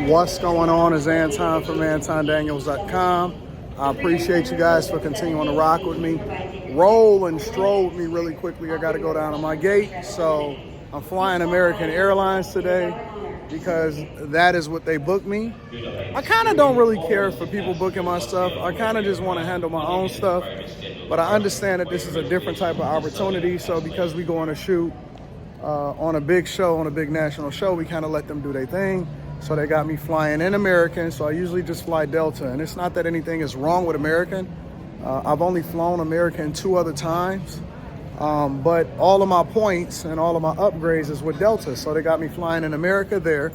What's going on is Anton from antondaniels.com. I appreciate you guys for continuing to rock with me. Roll and stroll with me really quickly. I got to go down to my gate. So I'm flying American Airlines today because that is what they booked me. I kind of don't really care for people booking my stuff. I kind of just want to handle my own stuff. But I understand that this is a different type of opportunity. So because we go on a shoot on a big show, on a big national show, we kind of let them do their thing. So they got me flying in American. So I usually just fly Delta. And it's not that anything is wrong with American. I've only flown American 2 other times. But all of my points and all of my upgrades is with Delta. So they got me flying in America there.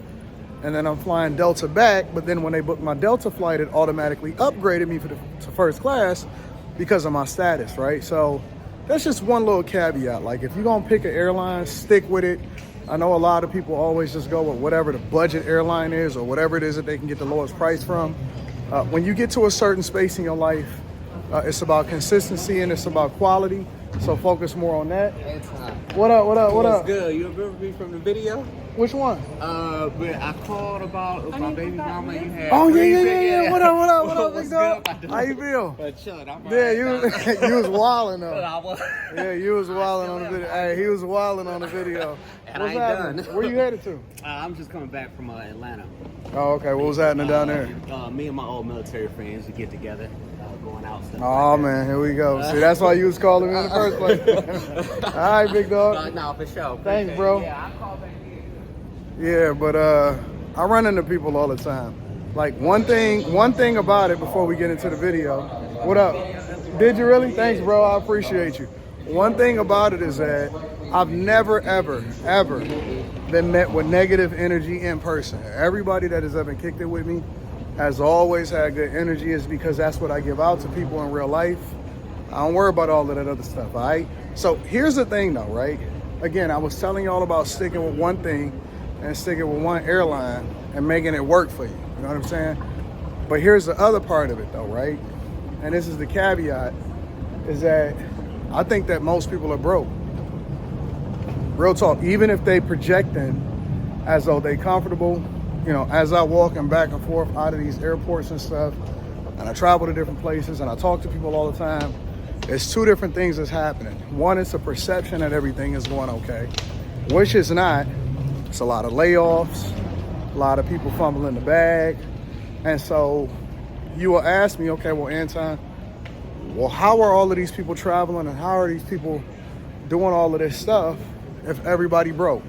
And then I'm flying Delta back. But then when they booked my Delta flight, it automatically upgraded me to first class because of my status, right? So that's just one little caveat. Like, if you're going to pick an airline, stick with it. I know a lot of people always just go with whatever the budget airline is or whatever it is that they can get the lowest price from. When you get to a certain space in your life, it's about consistency and it's about quality. So focus more on that. What up? What's good? You remember me from the video? Which one? But I called about my baby mama. You had. Oh yeah. What up, big dog? How you feel? Yeah, you was wilding though. Yeah, you was wilding on the video. Hey, he was wilding on the video. And What's I ain't happening? done. Where you headed to? I'm just coming back from Atlanta. Oh, okay. What was happening down there? Me and my old military friends, we get together, going out. Stuff Oh like man, here we go. See, that's why you was calling me in the first place. All right, big dog. No, for sure. Thanks, bro. Yeah, I call back here. Yeah, but I run into people all the time. Like one thing about it before we get into the video. What up? Did you really? Thanks, bro. I appreciate you. One thing about it is that I've never, ever been met with negative energy in person. Everybody that has ever kicked it with me has always had good energy. Is because that's what I give out to people in real life. I don't worry about all of that other stuff, all right? So here's the thing though, right? Again, I was telling y'all about sticking with one thing and sticking with one airline and making it work for you. You know what I'm saying? But here's the other part of it though, right? And this is the caveat, is that I think that most people are broke. Real talk, even if they projecting as though they comfortable, you know, as I walking back and forth out of these airports and stuff, and I travel to different places and I talk to people all the time, it's 2 different things that's happening. One is the perception that everything is going okay, which is not. It's a lot of layoffs, a lot of people fumbling the bag. And so you will ask me, okay, well, Anton, well, how are all of these people traveling and how are these people doing all of this stuff if everybody broke?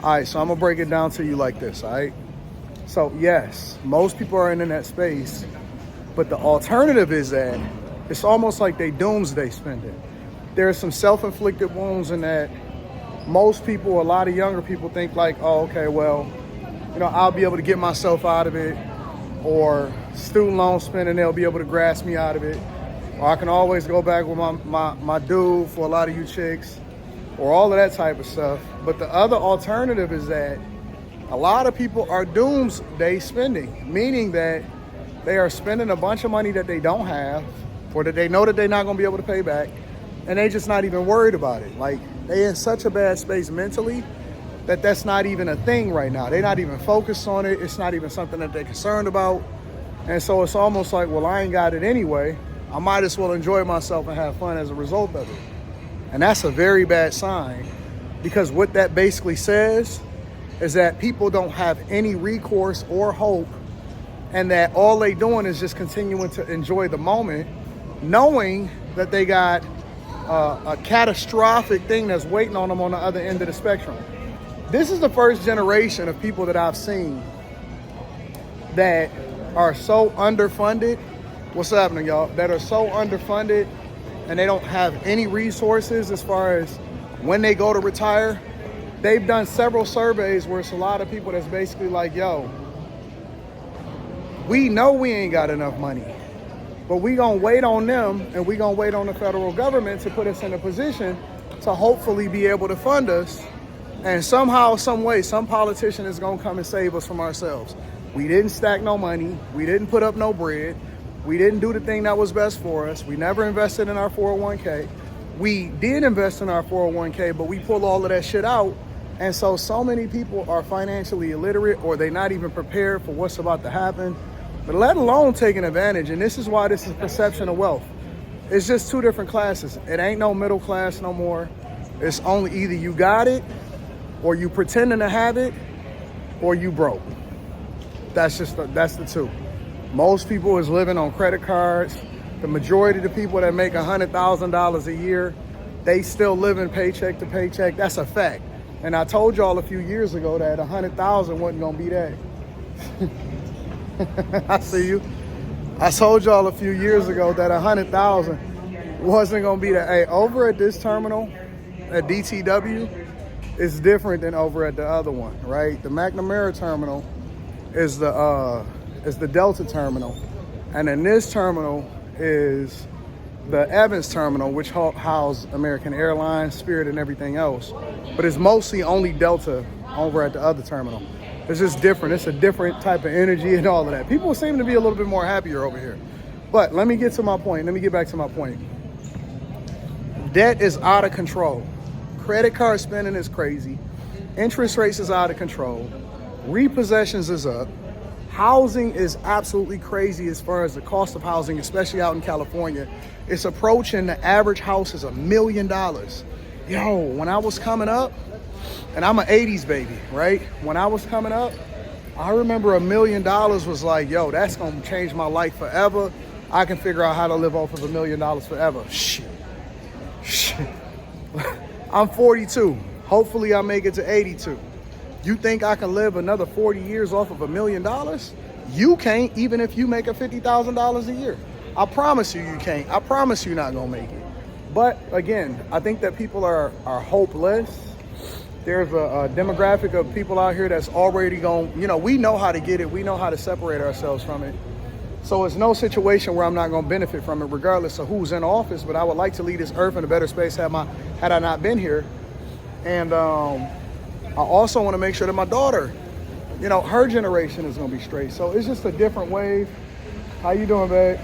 All right, so I'm gonna break it down to you like this, all right? So yes, most people are in that space, but the alternative is that it's almost like they doomsday spending. There's some self-inflicted wounds in that most people, a lot of younger people think like, oh, okay, well, you know, I'll be able to get myself out of it, or student loan spending, they'll be able to grasp me out of it. Or I can always go back with my dude for a lot of you chicks, or all of that type of stuff. But the other alternative is that a lot of people are doomsday spending, meaning that they are spending a bunch of money that they don't have, or that they know that they're not gonna be able to pay back, and they just not even worried about it. Like, they in such a bad space mentally that that's not even a thing right now. They're not even focused on it. It's not even something that they're concerned about. And so it's almost like, well, I ain't got it anyway. I might as well enjoy myself and have fun as a result of it. And that's a very bad sign, because what that basically says is that people don't have any recourse or hope, and that all they doing is just continuing to enjoy the moment, knowing that they got a catastrophic thing that's waiting on them on the other end of the spectrum. This is the first generation of people that I've seen that are so underfunded. What's happening, y'all? That are so underfunded and they don't have any resources as far as when they go to retire. They've done several surveys where it's a lot of people that's basically like, yo, we know we ain't got enough money, but we gonna wait on them and we gonna wait on the federal government to put us in a position to hopefully be able to fund us. And somehow, some way, some politician is gonna come and save us from ourselves. We didn't stack no money. We didn't put up no bread. We didn't do the thing that was best for us. We never invested in our 401k. We did invest in our 401k, but we pulled all of that shit out And so many people are financially illiterate, or they're not even prepared for what's about to happen, but let alone taking advantage. And this is why this is perception of wealth. It's just two different classes. It ain't no middle class no more. It's only either you got it, or you pretending to have it, or you broke. That's the two. Most people is living on credit cards. The majority of the people that make $100,000 a year, they still living paycheck to paycheck. That's a fact. And I told y'all a few years ago that 100,000 wasn't gonna be that. I see you. I told y'all a few years ago that 100,000 wasn't gonna be that. Hey, over at this terminal, at DTW, it's different than over at the other one, right? The McNamara terminal is the Delta terminal, and in this terminal is the Evans terminal, which houses American Airlines, Spirit, and everything else. But it's mostly only Delta over at the other terminal. It's just different. It's a different type of energy and all of that. People seem to be a little bit more happier over here. But let me get to my point. Let me get back to my point. Debt is out of control. Credit card spending is crazy. Interest rates is out of control. Repossessions is up. Housing is absolutely crazy as far as the cost of housing, especially out in California. It's approaching, the average house is $1 million. Yo, when I was coming up, and I'm an 80s baby, right? When I was coming up, I remember $1 million was like, yo, that's gonna change my life forever. I can figure out how to live off of $1 million forever. Shit. I'm 42. Hopefully I make it to 82. You think I can live another 40 years off of $1 million? You can't, even if you make $50,000 a year. I promise you, you can't. I promise you're not gonna make it. But again, I think that people are hopeless. There's a demographic of people out here that's already going, we know how to get it. We know how to separate ourselves from it. So it's no situation where I'm not going to benefit from it regardless of who's in office. But I would like to leave this earth in a better space had I not been here. And I also want to make sure that my daughter, her generation is going to be straight. So it's just a different wave. How you doing, babe?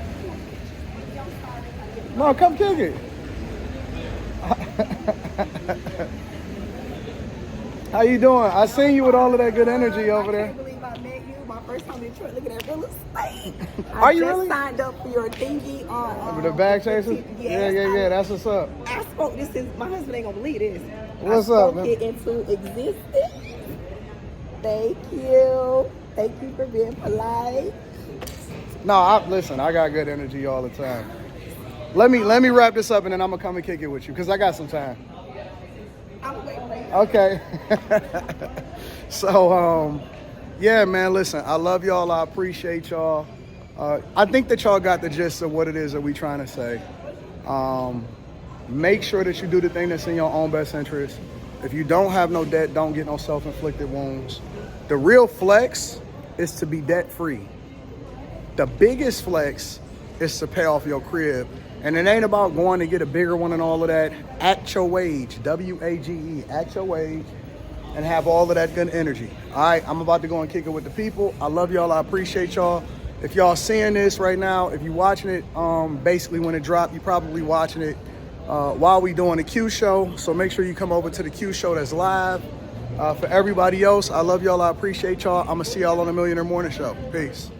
No, come kick it. How you doing? I seen you with all of that good energy over there. I can't believe I met you. My first time in Detroit looking at real estate. Are you really? Signed up for your thingy on the bag chaser? Yes, Yeah. That's what's up. I spoke this since my husband ain't gonna believe this. What's I up, spoke man? it into existence. Thank you. Thank you for being polite. No, listen, I got good energy all the time. Let me wrap this up and then I'm gonna come and kick it with you because I got some time. I'm waiting for you. Okay. So, yeah, man, listen, I love y'all. I appreciate y'all. I think that y'all got the gist of what it is that we trying to say. Make sure that you do the thing that's in your own best interest. If you don't have no debt, don't get no self-inflicted wounds. The real flex is to be debt-free. The biggest flex is to pay off your crib. And it ain't about going to get a bigger one and all of that. Act your wage, W-A-G-E, act your wage, and have all of that good energy. All right, I'm about to go and kick it with the people. I love y'all, I appreciate y'all. If y'all seeing this right now, if you watching it, basically when it dropped, you probably watching it while we doing the Q show. So make sure you come over to the Q show that's live. For everybody else, I love y'all, I appreciate y'all. I'm gonna see y'all on the Millionaire Morning Show. Peace.